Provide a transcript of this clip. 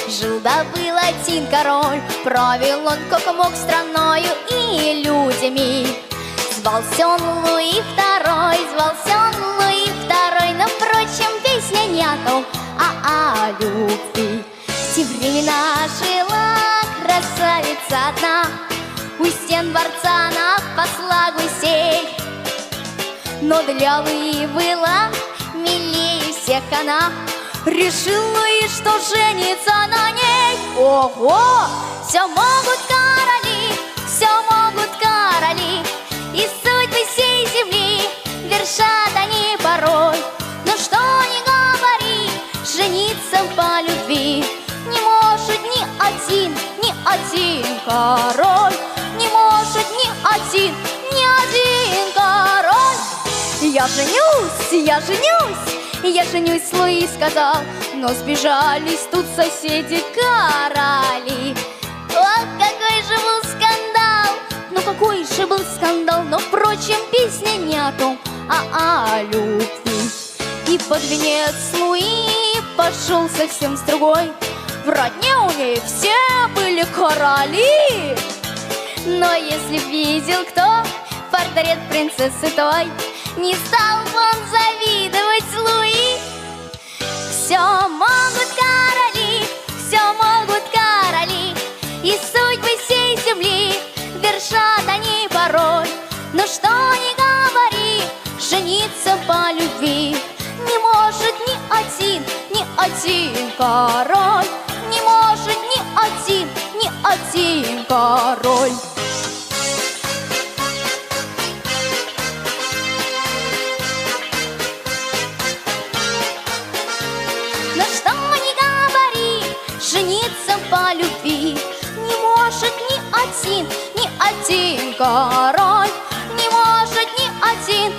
Жил-да был один король. Правил он как мог страною и людьми. Звался он Луи II, но, впрочем, песня не о том, а о любви. В те времена жила красавица одна, у стен дворца она пасла гусей. Но для Луи была милее всех она. Решил Луи, что женится на ней. Ого! Все могут короли, и судьбы всей земли вершат они порой. Но что ни говори, жениться по любви не может ни один король. Не может ни один король. Я женюсь, Луи сказал, но сбежались тут соседи короли. Ох, какой же был скандал, но, впрочем, песня не о том, а о любви. И под венец Луи пошел совсем с другой. В родне у ней все были короли. Но если б видел кто портрет принцессы той, не стал бы он завидовать Луи. Все могут короли, и судьбы всей земли вершат они порой. Но что ни говори, жениться по любви не может ни один король. Не может ни один король. Но что ни говори, жениться по любви не может ни один король. Не может ни один